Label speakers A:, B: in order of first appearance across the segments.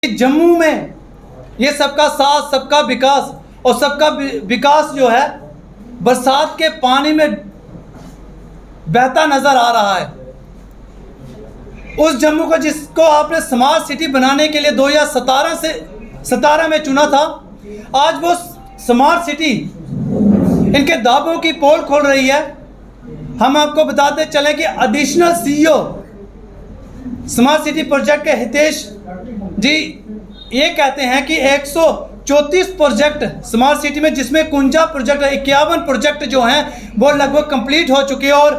A: जम्मू में ये सबका साथ सबका विकास और सबका विकास जो है बरसात के पानी में बहता नजर आ रहा है। उस जम्मू को जिसको आपने स्मार्ट सिटी बनाने के लिए 2017 में चुना था, आज वो स्मार्ट सिटी इनके दावों की पोल खोल रही है। हम आपको बताते चलें कि additional CEO smart city project के हितेश जी ये कहते हैं कि 134 प्रोजेक्ट स्मार्ट सिटी में, जिसमें 51 प्रोजेक्ट 51 प्रोजेक्ट जो हैं वो लगभग कंप्लीट हो चुके हैं और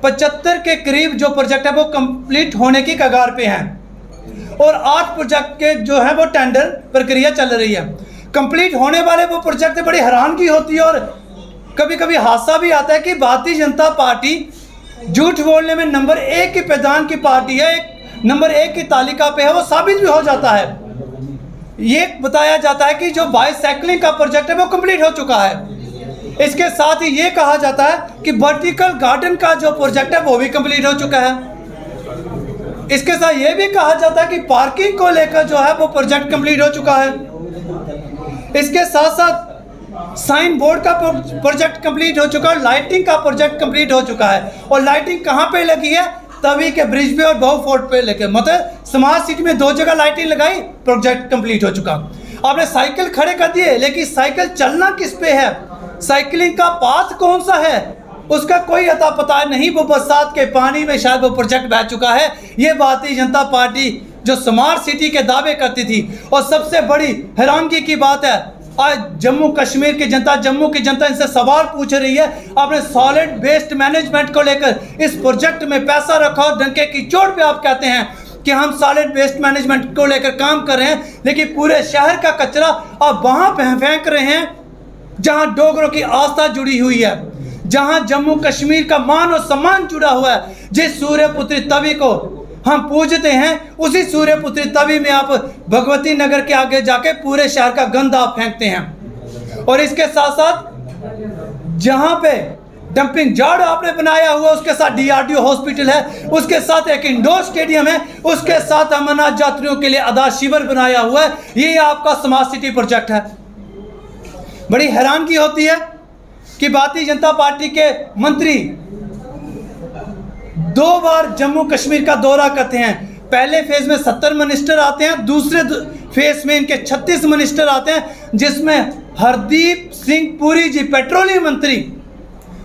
A: 75 के करीब जो प्रोजेक्ट है वो कंप्लीट होने की कगार पे हैं और 8 प्रोजेक्ट के जो है वो टेंडर प्रक्रिया चल रही है। कंप्लीट होने वाले वो प्रोजेक्ट बड़ी हैरानगी होती है और कभी कभी हादसा भी आता है कि भारतीय जनता पार्टी झूठ बोलने में नंबर 1 की पैदान की पार्टी है, एक नंबर 1 की तालिका पे है, वो साबित भी हो जाता है। ये बताया जाता है कि जो बाईसाइकिलिंग का प्रोजेक्ट है वो कंप्लीट हो चुका है। इसके साथ ही ये कहा जाता है कि वर्टिकल गार्डन का जो प्रोजेक्ट है वो भी कंप्लीट हो चुका है। इसके साथ ये भी कहा जाता है कि पार्किंग को लेकर जो है वो प्रोजेक्ट कंप्लीट हो चुका है। इसके साथ साथ साइन बोर्ड का प्रोजेक्ट कंप्लीट हो चुका है, लाइटिंग का प्रोजेक्ट कंप्लीट हो चुका है। और लाइटिंग कहाँ पे लगी है? तवी के ब्रिज पे और बहु फोर्ट पे लेके, मतलब स्मार्ट सिटी में 2 जगह लाइटिंग लगाई, प्रोजेक्ट कंप्लीट हो चुका। आपने साइकिल खड़े कर दिए, लेकिन साइकिल चलना किस पे है, साइकिलिंग का पाथ कौन सा है, उसका कोई अता पता नहीं। वो बरसात के पानी में शायद वो प्रोजेक्ट बह चुका है। ये भारतीय जनता पार्टी जो स्मार्ट सिटी के दावे करती थी। और सबसे बड़ी हैरानगी की बात है, आज जम्मू कश्मीर की जनता, जम्मू की जनता इनसे सवाल पूछ रही है, आपने सॉलिड वेस्ट मैनेजमेंट को लेकर इस प्रोजेक्ट में पैसा रखा और डंके की चोट पे आप कहते हैं कि हम सॉलिड वेस्ट मैनेजमेंट को लेकर काम कर रहे हैं, लेकिन पूरे शहर का कचरा आप वहां फेंक रहे हैं जहां डोगरों की आस्था जुड़ी हुई है, जहां जम्मू कश्मीर का मान और सम्मान जुड़ा हुआ है। जिस सूर्यपुत्री तवी को हम पूजते हैं, उसी सूर्यपुत्री तवी में आप भगवती नगर के आगे जाके पूरे शहर का गंद आप फेंकते हैं। और इसके साथ साथ जहां पे डंपिंग यार्ड आपने बनाया हुआ, उसके साथ डीआरडीओ हॉस्पिटल है, उसके साथ एक इंडोर स्टेडियम है, उसके साथ अमरनाथ यात्रियों के लिए आधार शिविर बनाया हुआ है। ये आपका स्मार्ट सिटी प्रोजेक्ट है। बड़ी हैरानगी होती है कि भारतीय जनता पार्टी के मंत्री 2 बार जम्मू कश्मीर का दौरा करते हैं। पहले फेज में 70 मिनिस्टर आते हैं, दूसरे फेज में इनके 36 मिनिस्टर आते हैं, जिसमें हरदीप सिंह पुरी जी पेट्रोलियम मंत्री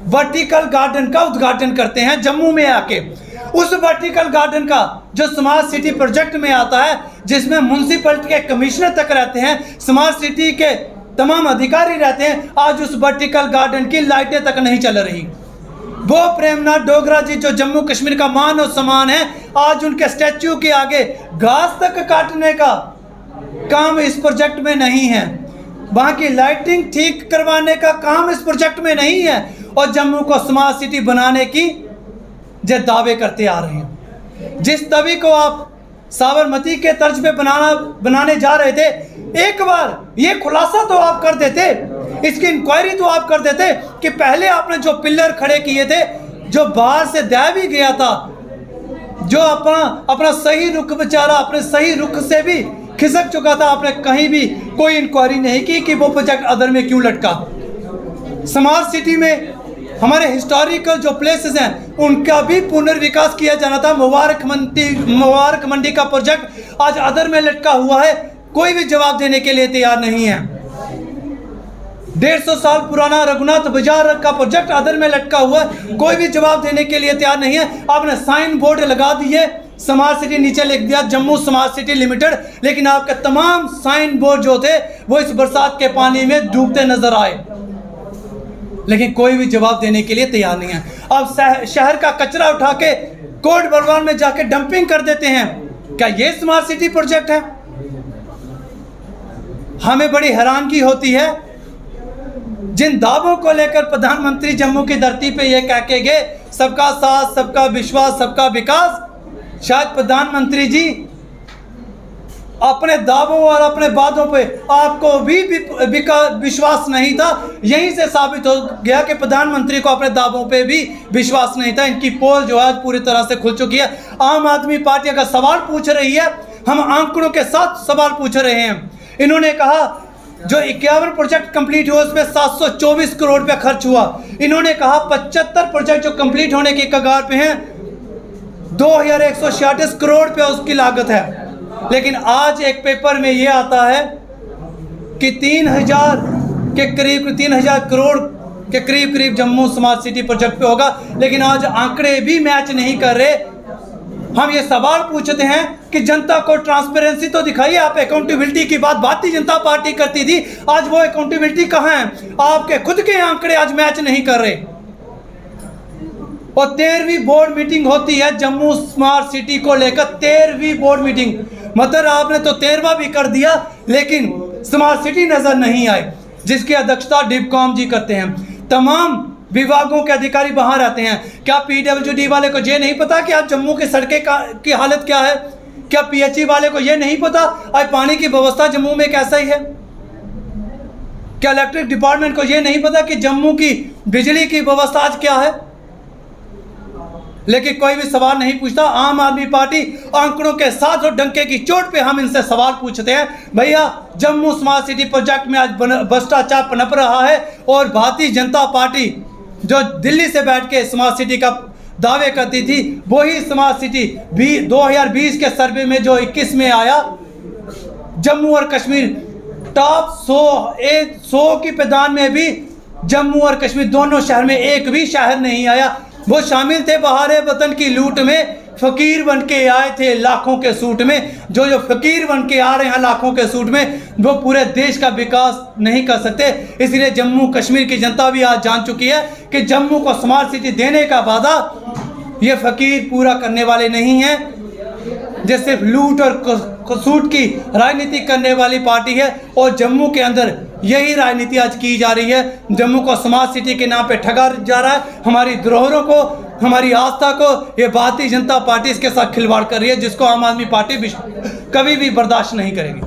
A: वर्टिकल गार्डन का उद्घाटन करते हैं जम्मू में आके। उस वर्टिकल गार्डन का जो स्मार्ट सिटी प्रोजेक्ट में आता है, जिसमें म्युनिसिपैलिटी के कमिश्नर तक रहते हैं, स्मार्ट सिटी के तमाम अधिकारी रहते हैं, आज उस वर्टिकल गार्डन की लाइटें तक नहीं चल रही। वो प्रेमनाथ डोगरा जी जो जम्मू कश्मीर का मान और सम्मान है, आज उनके स्टैच्यू के आगे घास तक काटने का काम इस प्रोजेक्ट में नहीं है, वहाँ की लाइटिंग ठीक करवाने का काम इस प्रोजेक्ट में नहीं है। और जम्मू को स्मार्ट सिटी बनाने की जो दावे करते आ रहे हैं, जिस तवी को आप साबरमती के तर्ज पे बनाने जा रहे थे, एक बार ये खुलासा तो आप कर देते, इसकी इंक्वायरी तो आप कर देते कि पहले आपने जो पिलर खड़े किए थे, जो बाहर से दह भी गया था, जो अपना सही रुख बेचारा अपने सही रुख से भी खिसक चुका था, आपने कहीं भी कोई इंक्वायरी नहीं की कि वो प्रोजेक्ट अदर में क्यों लटका। स्मार्ट सिटी में हमारे हिस्टोरिकल जो प्लेसेस हैं उनका भी पुनर्विकास किया जाना था। मुबारक मंडी का प्रोजेक्ट आज अदर में लटका हुआ है, कोई भी जवाब देने के लिए तैयार नहीं है। 150 साल पुराना रघुनाथ बाजार का प्रोजेक्ट अदर में लटका हुआ है, कोई भी जवाब देने के लिए तैयार नहीं है। आपने साइन बोर्ड लगा दिए, स्मार्ट सिटी नीचे लिख दिया जम्मू स्मार्ट सिटी लिमिटेड, लेकिन आपके तमाम साइन बोर्ड जो थे वो इस बरसात के पानी में डूबते नजर आए, लेकिन कोई भी जवाब देने के लिए तैयार नहीं है। अब शहर का कचरा उठा के कोट बलवान में जाके डंपिंग कर देते हैं। क्या ये स्मार्ट सिटी प्रोजेक्ट है? हमें बड़ी हैरानगी होती है, जिन दावों को लेकर प्रधानमंत्री जम्मू की धरती पे ये कह के गए सबका साथ सबका विश्वास सबका विकास, शायद प्रधानमंत्री जी अपने दावों और अपने वादों पे आपको भी विश्वास नहीं था। यहीं से साबित हो गया कि प्रधानमंत्री को अपने दावों पे भी विश्वास नहीं था। इनकी पोल जो है पूरी तरह से खुल चुकी है। आम आदमी पार्टी अगर सवाल पूछ रही है हम आंकड़ों के साथ सवाल पूछ रहे हैं। इन्होंने कहा जो 51 प्रोजेक्ट कंप्लीट हुए उसमें 724 करोड़ रुपया खर्च हुआ। इन्होंने कहा 75 प्रोजेक्ट जो कंप्लीट होने की कगार पे हैं 2136 करोड़ रुपया उसकी लागत है। लेकिन आज एक पेपर में ये आता है कि 3000 करोड़ के करीब जम्मू स्मार्ट सिटी प्रोजेक्ट पे होगा। लेकिन आज आंकड़े भी मैच नहीं कर रहे। हम ये सवाल पूछते हैं कि जनता को ट्रांसपेरेंसी तो दिखाइए। आप अकाउंटेबिलिटी की बात भारतीय जनता पार्टी करती थी, आज वो अकाउंटेबिलिटी कहाँ है? आपके खुद के आंकड़े आज मैच नहीं कर रहे। और 13वीं बोर्ड मीटिंग होती है जम्मू स्मार्ट सिटी को लेकर, 13वीं बोर्ड मीटिंग, मतलब आपने तो 13वां भी कर दिया लेकिन स्मार्ट सिटी नजर नहीं आई, जिसकी अध्यक्षता डिबकॉम जी करते हैं। तमाम विभागों के अधिकारी वहां रहते हैं। क्या पीडब्ल्यूडी वाले को ये नहीं पता कि आज जम्मू की सड़कें की हालत क्या है? क्या पीएचई वाले को ये नहीं पता आज पानी की व्यवस्था जम्मू में कैसा ही है? क्या इलेक्ट्रिक डिपार्टमेंट को ये नहीं पता कि जम्मू की बिजली की व्यवस्था आज क्या है? लेकिन कोई भी सवाल नहीं पूछता। आम आदमी पार्टी आंकड़ों के साथ और डंके की चोट पे हम इनसे सवाल पूछते हैं। भैया जम्मू स्मार्ट सिटी प्रोजेक्ट में आज भ्रष्टाचार पनप रहा है और भारतीय जनता पार्टी जो दिल्ली से बैठ के स्मार्ट सिटी का दावे करती थी, वही स्मार्ट सिटी 2020 के सर्वे में जो 21 में आया, जम्मू और कश्मीर टॉप 100 की पैदान में भी जम्मू और कश्मीर दोनों शहर में एक भी शहर नहीं आया। वो शामिल थे बहारे वतन की लूट में, फकीर बन के आए थे लाखों के सूट में। जो फकीर बन के आ रहे हैं लाखों के सूट में, वो पूरे देश का विकास नहीं कर सकते। इसलिए जम्मू कश्मीर की जनता भी आज जान चुकी है कि जम्मू को स्मार्ट सिटी देने का वादा ये फकीर पूरा करने वाले नहीं हैं। जो सिर्फ लूट और कसूट की राजनीति करने वाली पार्टी है और जम्मू के अंदर यही राजनीति आज की जा रही है। जम्मू को स्मार्ट सिटी के नाम पे ठगा जा रहा है। हमारी धरोहरों को, हमारी आस्था को ये भारतीय जनता पार्टी इसके साथ खिलवाड़ कर रही है, जिसको आम आदमी पार्टी कभी भी बर्दाश्त नहीं करेगी।